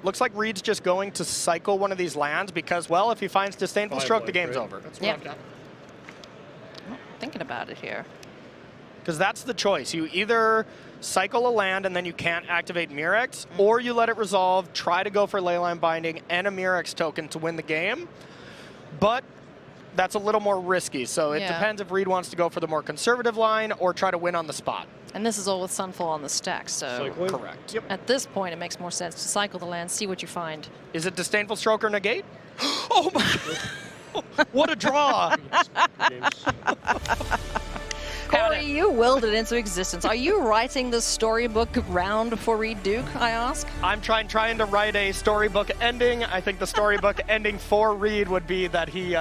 Looks like Reed's just going to cycle one of these lands because, well, if he finds Disdainful Stroke, the game's over. That's what I've got. Well, thinking about it here. Because that's the choice. You either cycle a land and then you can't activate Mirrex, or you let it resolve, try to go for Leyline Binding and a Mirrex token to win the game. But that's a little more risky, so it depends if Reed wants to go for the more conservative line or try to win on the spot. And this is all with Sunfall on the stack, so correct. Yep. at this point it makes more sense to cycle the land, see what you find. Is it Disdainful Stroke or Negate? Oh my! What a draw! Corey, you willed it into existence. Are you writing the storybook round for Reed Duke, I ask? I'm trying to write a storybook ending. I think the storybook ending for Reed would be that he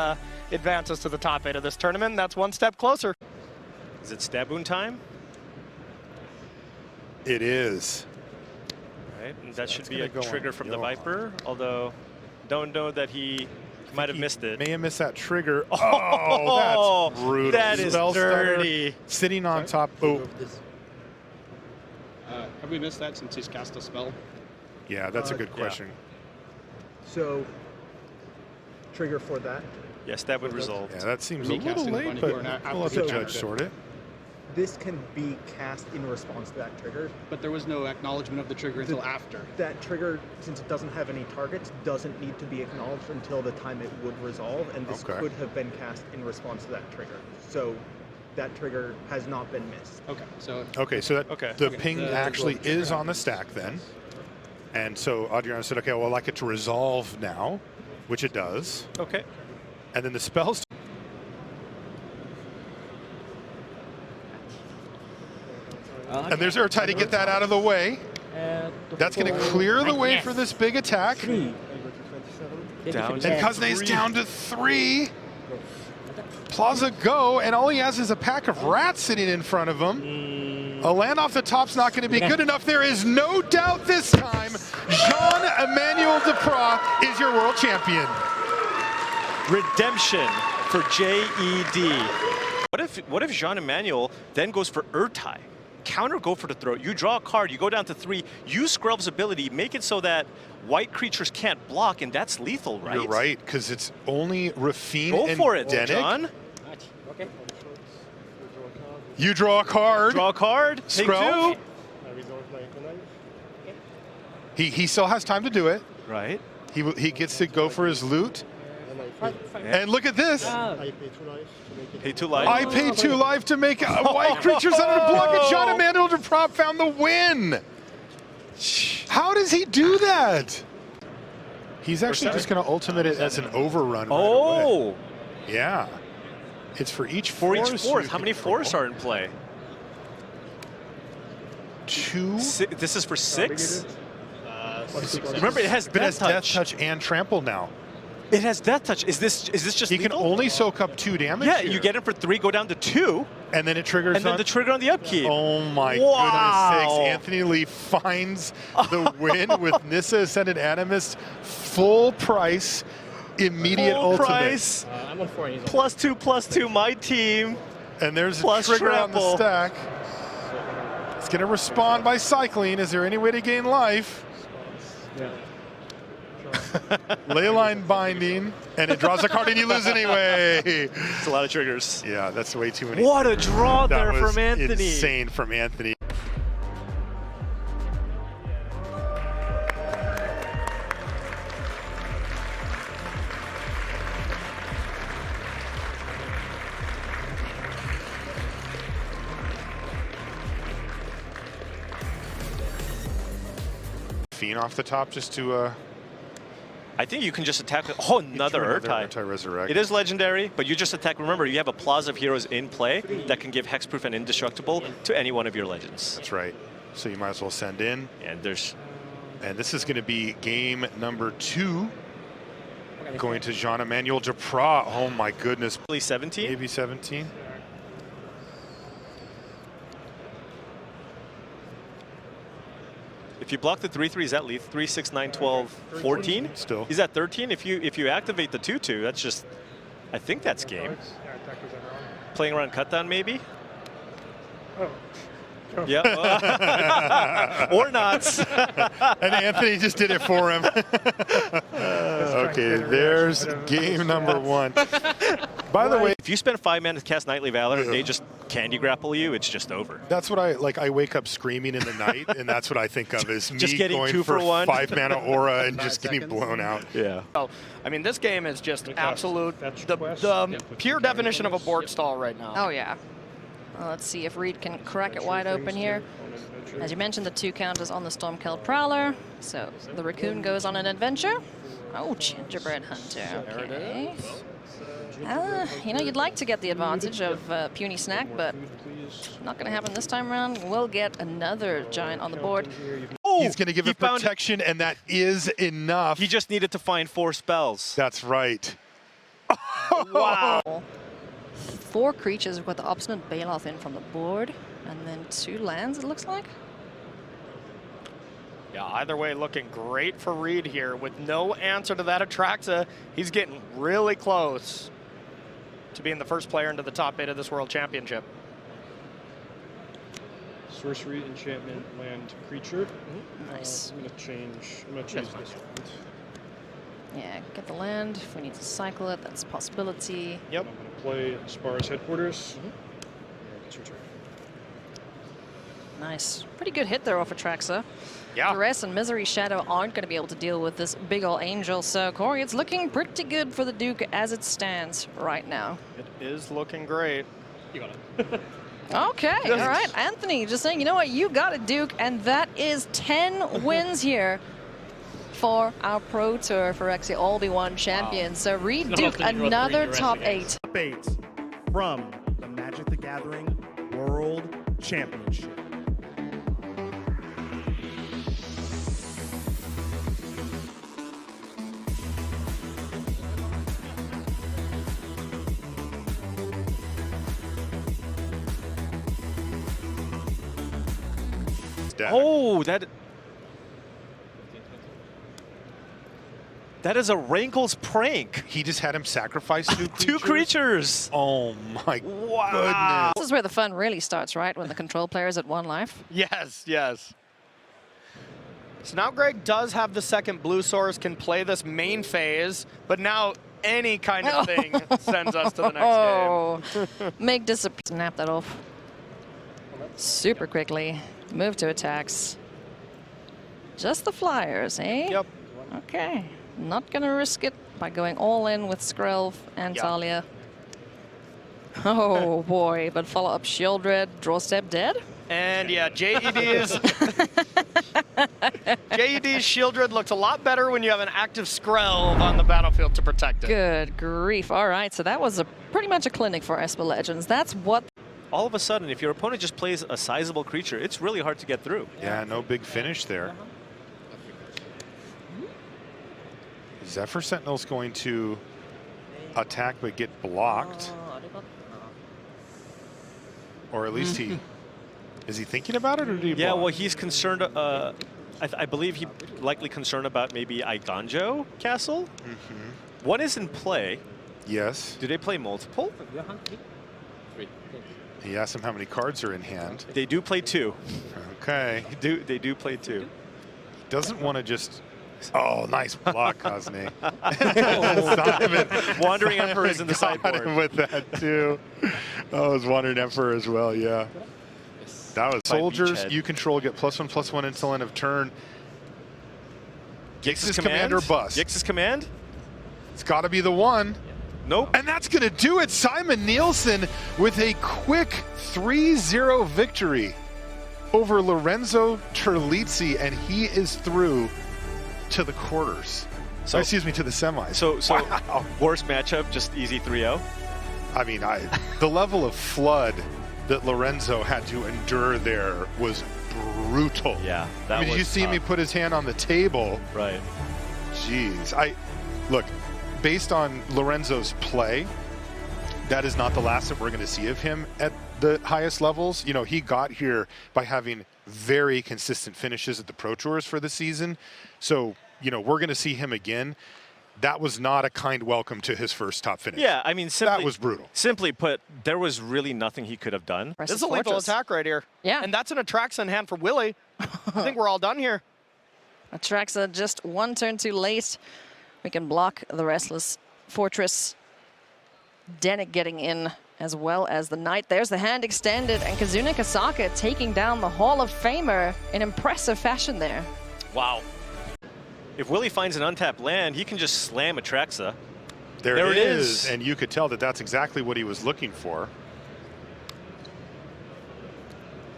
advances to the top 8 of this tournament. That's one step closer. Is it Staboon time? It is. Right, and that should be a trigger from the Viper, although don't know that he might have missed it. May have missed that trigger. Oh, that's brutal. That is dirty. Sitting on top. Oh. Have we missed that since he's cast a spell? Yeah, that's a good question. So, trigger for that? Yes, that would resolve. Yeah, that seems a Me little casting the late, bunny but for an we'll let the application. judge sort it. This can be cast in response to that trigger. But there was no acknowledgement of the trigger until after. That trigger, since it doesn't have any targets, doesn't need to be acknowledged until the time it would resolve, and this could have been cast in response to that trigger. So that trigger has not been missed. Okay, so The ping actually is on the stack then. And so Adriano said, okay, well, I like it to resolve now, which it does. Okay. And then the spells. And there's Urtai to get that out of the way. That's going to clear the way for this big attack. Down and Kuzne's down to 3. Plaza go, and all he has is a pack of rats sitting in front of him. A land off the top's not going to be good enough. There is no doubt this time, Jean-Emmanuel Duprat is your world champion. Redemption for JED. What if Jean-Emmanuel then goes for Urtai? Counter, go for the throat. You draw a card, you go down to 3, use Skrelv's ability, make it so that white creatures can't block, and that's lethal, right? You're right, because it's only Rafine Go and for it, Denick. John. You draw a card. Draw a card. Take Skrelv. 2. He still has time to do it. Right. He gets to go for his loot. And look at this. Pay 2 life. I paid 2 life to make white creatures under the block, and Jean-Emmanuel Duprat found the win. How does he do that? He's actually just going to ultimate it as an overrun. Oh. Right away. Yeah. It's for each For forest. each forest. How many forests are in play? 2. This is for 6? Remember, it has Death Touch and Trample now. It has Death Touch. Is this just He lethal? can only soak up 2 damage. Yeah, here. you get it for 3, go down to 2. And then it triggers. And then the trigger on the upkeep. Oh my goodness sakes. Anthony Lee finds the win with Nissa Ascended Animist. Full price, immediate ultimate. Price. I'm on 4. +2/+2, my team. And there's Plus a trigger trample. on the stack. It's going to respond by cycling. Is there any way to gain life? Yeah. Leyline Binding, and it draws a card and you lose anyway. It's a lot of triggers. Yeah, that's way too many. What a draw That there was from Anthony. Insane from Anthony. Fiend off the top just to I think you can just attack with, oh, another Urtai. Urtai Resurrect. It is legendary, but you just attack. Remember, you have a Plaza of Heroes in play that can give hexproof and indestructible to any one of your legends. That's right. So you might as well send in. And there's... And this is going to be game number 2. Going to Jean-Emmanuel Duprat. Oh my goodness. 17? Maybe 17. If you block the 3/3, is that lethal? 3, 6, 9, 12, 14? Still. Is that 13? If you activate the 2/2, that's just, I think that's game. Playing around cutdown maybe? Yep. Or not. And Anthony just did it for him. Okay, there's game number 1. By the way, if you spend 5 mana to cast Nightly Valor and they just candy grapple you, it's just over. that's what I wake up screaming in the night, and that's what I think of is Just me getting going 2 for 1. 5 mana aura and just getting blown out. Yeah. Oh, I mean, this game is just absolute, the pure definition of a board stall right now. Oh, yeah. Well, let's see if Reed can crack it wide open here. As you mentioned, the 2 counters on the Stormcald Prowler. So the Raccoon goes on an adventure. Oh, Gingerbread Hunter. Okay. You know, you'd like to get the advantage of Puny Snack, but not going to happen this time around. We'll get another Giant on the board. Oh, He's going to give it protection, and that is enough. He just needed to find 4 spells. That's right. Wow. 4 creatures. We've got the Obstinate Baloth in from the board, and then 2 lands, it looks like. Yeah, either way, looking great for Reed here. With no answer to that Atraxa, he's getting really close to being the first player into the top 8 of this World Championship. Sorcery, enchantment, land, creature. Nice. I'm gonna change this one. Yeah, get the land. If we need to cycle it, that's a possibility. Yep. I'm gonna play Spar's Headquarters. It's your turn. Nice. Pretty good hit there off Atraxa. Yeah. Duress and Misery Shadow aren't going to be able to deal with this big ol' angel. So, Corey, it's looking pretty good for the Duke as it stands right now. It is looking great. You got it. Okay, all right. Anthony just saying, you know what, you got it, Duke. And that is 10 wins here for our Pro Tour Phyrexia All-Be-One champion. So, Reed Duke, another top 8. Top 8 from the Magic the Gathering World Championship. Oh, that is a Rankle's prank. He just had him sacrifice 2 creatures? 2 creatures. Oh my goodness. This is where the fun really starts, right? When the control player is at 1 life. Yes, yes. So now Greg does have the second blue source, can play this main phase, but now any kind of thing sends us to the next game. Make disappear. Snap that off. Super quickly. Move to attacks. Just the flyers, eh? Yep. Okay. Not going to risk it by going all in with Skrelv and Talia. Oh, boy. But follow up Shieldred, draw step dead? And yeah, JED's Shieldred looks a lot better when you have an active Skrelv on the battlefield to protect it. Good grief. All right, so that was pretty much a clinic for Esper Legends. That's what... All of a sudden, if your opponent just plays a sizable creature, it's really hard to get through. Yeah, no big finish there. Zephyr Sentinel's going to attack but get blocked. Or at least he... Is he thinking about it, or did he block? Well, he's concerned. I believe he's likely concerned about maybe Iganjo Castle. One is in play. Yes. Do they play multiple? He asked him how many cards are in hand. They do play 2. Okay. They do play 2. Doesn't want to just... Oh, nice block, Cosne. Simon. Wandering Emperor is in the sideboard. With that, too. Oh, it was Wandering Emperor as well, yeah. That was soldiers you control get +1/+1 until end of turn. Gix's command or bust? Gix's command? It's got to be the one. Nope. And that's going to do it. Simon Nielsen with a quick 3-0 victory over Lorenzo Terlizzi, and he is through to the quarters. So, excuse me, to the semis. So wow. Worst matchup, just easy 3-0? I mean, the level of flood that Lorenzo had to endure there was brutal. Yeah, I mean, did you see me put his hand on the table? Right. Jeez. Look, based on Lorenzo's play, that is not the last that we're going to see of him at the highest levels. You know, he got here by having very consistent finishes at the Pro Tours for the season. So, you know, we're going to see him again. that was not a kind welcome to his first top finish. Yeah, I mean, simply, that was brutal. Simply put, there was really nothing he could have done. This is a lethal attack right here. Yeah. And that's an Atraxa in hand for Willie. I think we're all done here. Atraxa just one turn too late. We can block the Restless Fortress. Denick getting in as well as the Knight. There's the hand extended, and Kazuna Kasaka taking down the Hall of Famer in impressive fashion there. Wow. If Willie finds an untapped land, he can just slam Atraxa. There it is. And you could tell that that's exactly what he was looking for.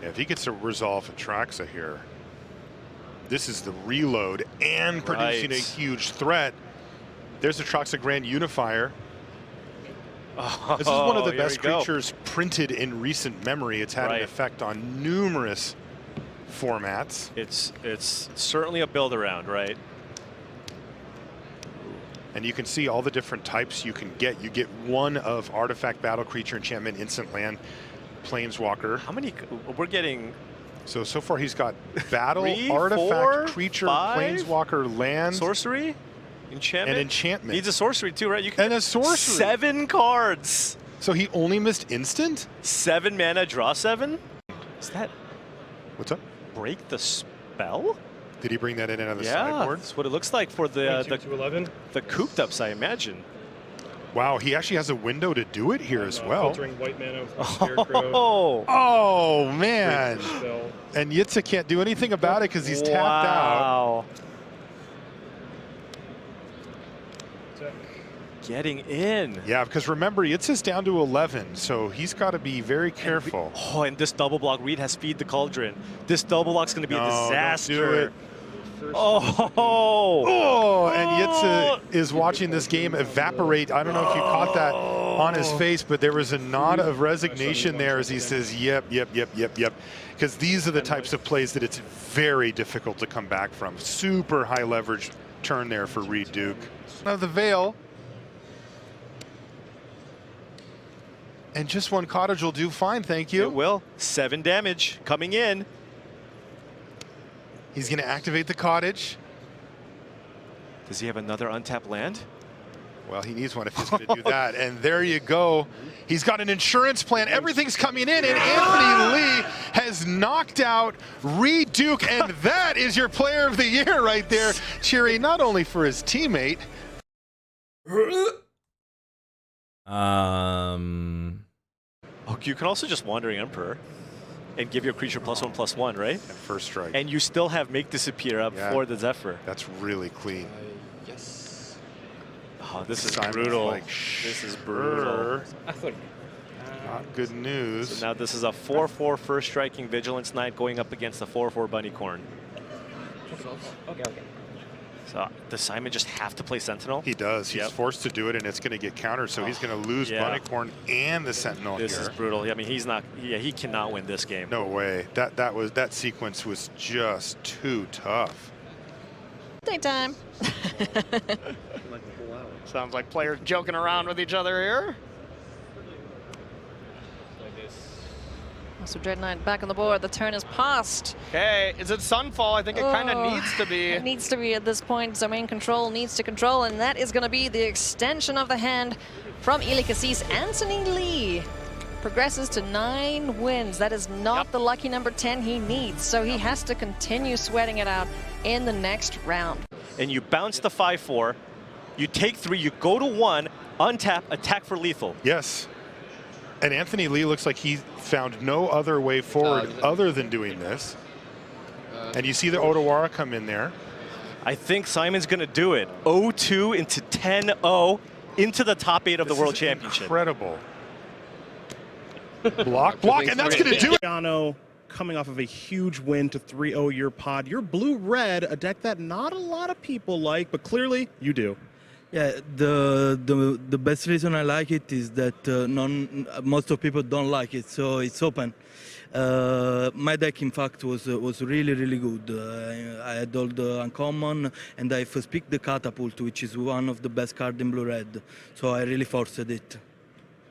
Yeah, if he gets to resolve Atraxa here, this is the reload and producing a huge threat. There's Atraxa Grand Unifier. This is one of the best creatures printed in recent memory. It's had an effect on numerous formats. It's certainly a build around, right? And you can see all the different types you can get. You get one of artifact, battle creature, enchantment, instant land, planeswalker. How many? We're getting. So far he's got battle, 3, artifact, 4, creature, 5, planeswalker, land, sorcery, enchantment. and enchantment. Needs a sorcery too, right? You can and a sorcery. 7 cards. So he only missed instant? 7 mana, draw 7. Is that? What's up? Break the spell? Did he bring that in out of the Yeah, sideboard? that's what it looks like for the 11. the cooped ups, I imagine. Wow, he actually has a window to do it here as well. Filtering white mana with Scarecrow. Oh man! And Yitzhak can't do anything about it because he's tapped out. Getting in. Yeah, because remember, Yitzhak's down to 11, so he's got to be very careful. And this double block, Reed has Feed the Cauldron. This double block's going to be a disaster. Don't do it. Oh, and Yitzhak is watching this game evaporate. I don't know if you caught that on his face, but there was a nod of resignation there as he says, yep. Because these are the types of plays that it's very difficult to come back from. Super high leverage turn there for Reed Duke. Now the Veil. And just one cottage will do fine, thank you. It will. 7 damage coming in. He's going to activate the cottage. Does he have another untapped land? Well, he needs one if he's going to do that. And there you go. He's got an insurance plan. Everything's coming in. And Anthony Lee has knocked out Reed Duke. And that is your player of the year right there. Cheering not only for his teammate. Oh, you can also just Wandering Emperor and give your creature +1/+1, right? At first strike. And you still have Make Disappear up for the Zephyr. That's really clean. Yes. Oh, this is Simon's brutal. like, This is brutal. Not good news. So now this is a 4/4 first striking Vigilance Knight going up against the 4/4 Bunnycorn. Okay. So does Simon just have to play Sentinel? He does. He's forced to do it, and it's going to get countered. So he's going to lose Bunnycorn and the Sentinel This here. is brutal. I mean, he's not. Yeah, he cannot win this game. No way. That sequence was just too tough. Daytime. Sounds like players joking around with each other here. So Dread Knight back on the board. The turn is passed. Okay, is it Sunfall? I think it kind of needs to be. It needs to be at this point. Domain Control needs to control, and that is going to be the extension of the hand from Eli Cassis. Anthony Lee progresses to 9 wins. That is not the lucky number 10 he needs, so he has to continue sweating it out in the next round. And you bounce the 5/4, you take 3, you go to 1, untap, attack for lethal. Yes. And Anthony Lee looks like he found no other way forward other than doing this. And you see the Otawara come in there. I think Simon's going to do it. 0-2 into 10-0 into the top 8 of the World Championship. Incredible. block, and that's going to do it. Yano coming off of a huge win to 3-0 your pod. Your blue-red, a deck that not a lot of people like, but clearly you do. Yeah, the best reason I like it is that most of people don't like it, so it's open. My deck, in fact, was really good. I had all the uncommon, and I first picked the Catapult, which is one of the best cards in blue-red. So I really forced it.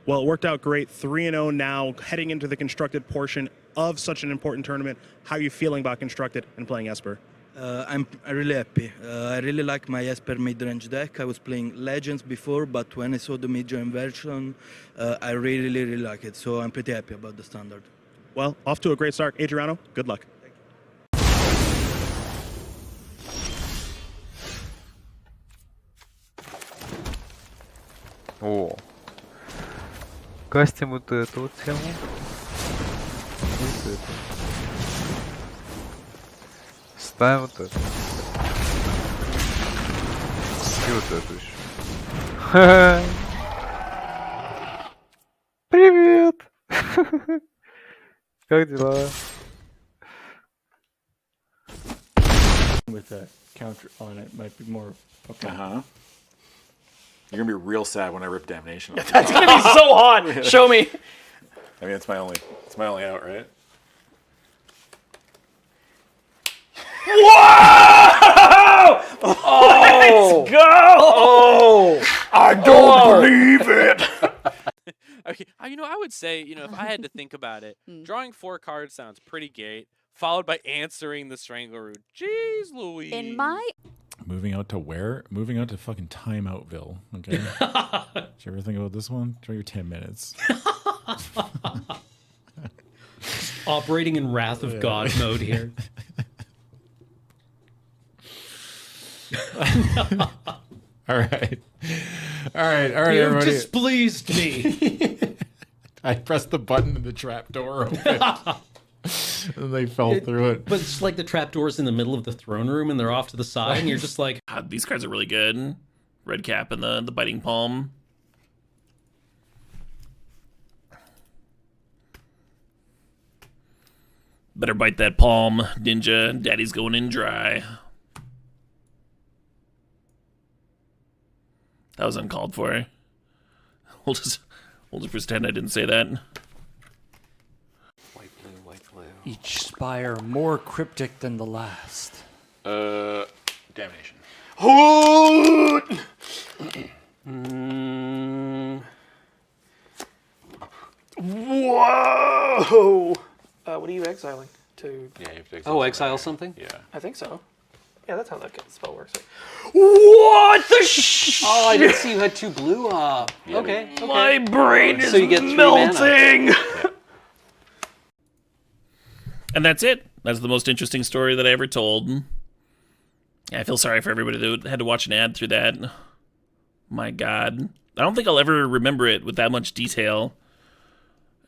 Well, it worked out great. 3-0 now, heading into the constructed portion of such an important tournament. How are you feeling about constructed and playing Esper? I'm really happy. I really like my Esper mid-range deck. I was playing Legends before, but when I saw the mid-range version, I really like it. So I'm pretty happy about the standard. Well, off to a great start. Adriano, good luck. О. Кастим вот эту вот тему. Вот это. Ставим вот это. И вот эту еще. Привет! Как дела? With a counter on it might be more. Okay. You're gonna be real sad when I rip Damnation. That's gonna be so hot. Show me. I mean, it's my only out, right? Whoa! Oh! Let's go! Oh! I don't believe it. Okay, you know, I would say, you know, if I had to think about it, drawing 4 cards sounds pretty great, followed by answering the Strangler Root. Jeez Louise. In my... Moving out to where? Moving out to fucking Timeoutville, okay? Did you ever think about this one? Try your 10 minutes. Operating in Wrath of God mode here. All right. All right, You everybody. displeased me. I pressed the button and the trap door opened. And they fell through it. But it's like the trapdoor's in the middle of the throne room and they're off to the side and you're just like... God, these cards are really good. Red cap and the biting palm. Better bite that palm, Ninja. Daddy's going in dry. That was uncalled for. We'll just pretend I didn't say that. White blue. Each spire more cryptic than the last. Damnation. Whoa! What are you exiling to? Yeah, you have to exile. Oh, exile something? Yeah. I think so. Yeah, that's how that spell works. What the Oh, I didn't see you had 2 blue up. Yeah, Okay. My brain is So you get 3 melting! And that's it. That's the most interesting story that I ever told. Yeah, I feel sorry for everybody that had to watch an ad through that. My God. I don't think I'll ever remember it with that much detail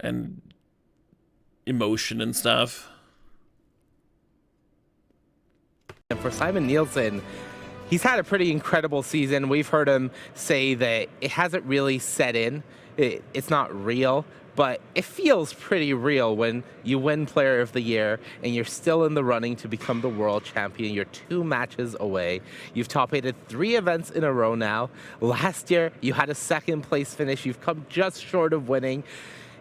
and emotion and stuff. And for Simon Nielsen, he's had a pretty incredible season. We've heard him say that it hasn't really set in. It's not real, but it feels pretty real when you win Player of the Year and you're still in the running to become the world champion. You're 2 matches away. You've top-8 3 events in a row now. Last year, you had a 2nd place finish. You've come just short of winning.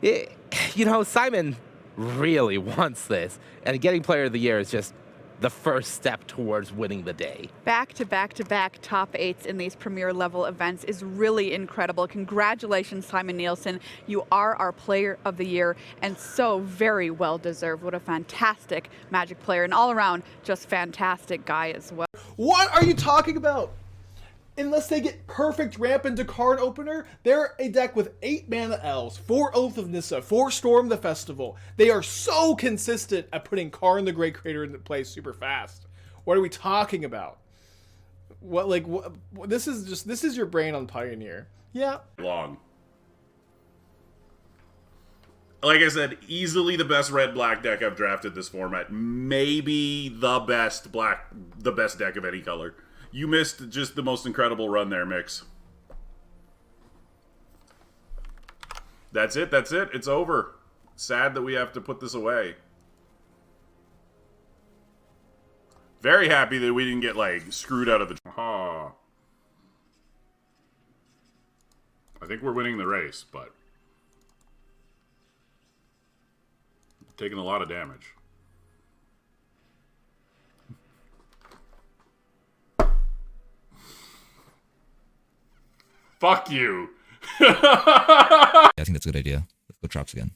You know, Simon really wants this, and getting Player of the Year is just the first step towards winning the day. Back-to-back top 8s in these premier level events is really incredible. Congratulations, Simon Nielsen. You are our Player of the Year and so very well deserved. What a fantastic Magic player and all around just fantastic guy as well. What are you talking about? Unless they get perfect ramp into card opener, they're a deck with 8 mana elves, 4 Oath of Nissa, 4 Storm the Festival. They are so consistent at putting Karn the Great Creator into play super fast. What are we talking about? This is your brain on Pioneer. Yeah. Long. Like I said, easily the best red-black deck I've drafted this format. Maybe the best deck of any color. You missed just the most incredible run there, Mix. That's it. It's over. Sad that we have to put this away. Very happy that we didn't get, like, screwed out of the... I think we're winning the race, but... taking a lot of damage. Fuck you. I think that's a good idea. Let's go traps again.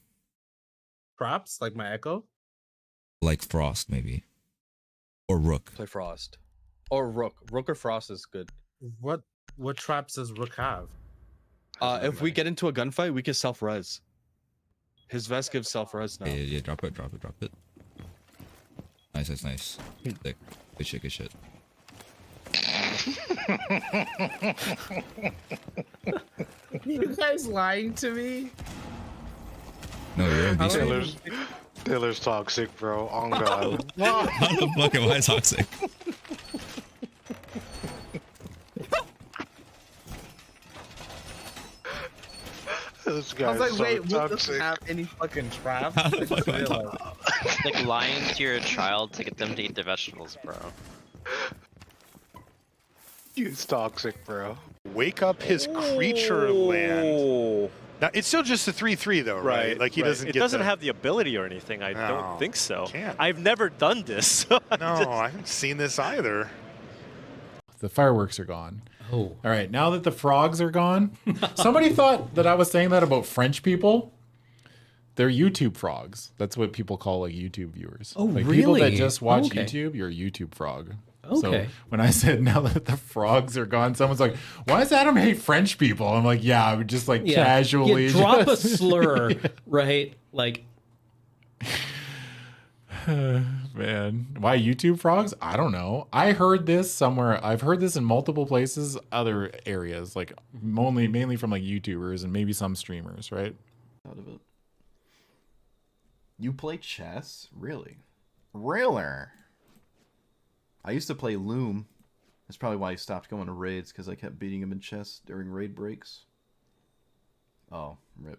Traps? Like my Echo? Like Frost, maybe. Or Rook. Play Frost. Or Rook. Rook or Frost is good. What traps does Rook have? If we get into a gunfight, we can self-res. His vest gives self-res now. Yeah, drop it. Nice. Sick. Good shit. You guys lying to me? No, you're Taylor's toxic, bro. On God. How the fuck am I toxic? This I guy's was like, so wait, Rook toxic. doesn't have any fucking traps? How the fuck am I realized. It's like lying to your child to get them to eat their vegetables, bro. He's toxic, bro. Wake up his creature land. Now, it's still just a 3/3 though, right? Like he doesn't. It get doesn't the... have the ability or anything. I No, don't think so. can't. I've never done this. So No, I haven't seen this either. The fireworks are gone. Oh. All right, now that the frogs are gone, somebody thought that I was saying that about French people. They're YouTube frogs. That's what people call like YouTube viewers. Oh, like people that really? just watch Okay. YouTube, you're a YouTube frog. Okay. So when I said now that the frogs are gone, someone's like, "Why does Adam hate French people?" I'm like, "Yeah, I would just like casually You drop a just- slur, right? Like, Man, why YouTube frogs? I don't know. I heard this somewhere. I've heard this in multiple places, other areas, like mainly from like YouTubers and maybe some streamers, right? Out of it. You play chess? Really? Really? I used to play Loom. That's probably why I stopped going to raids, because I kept beating him in chess during raid breaks. Oh, rip.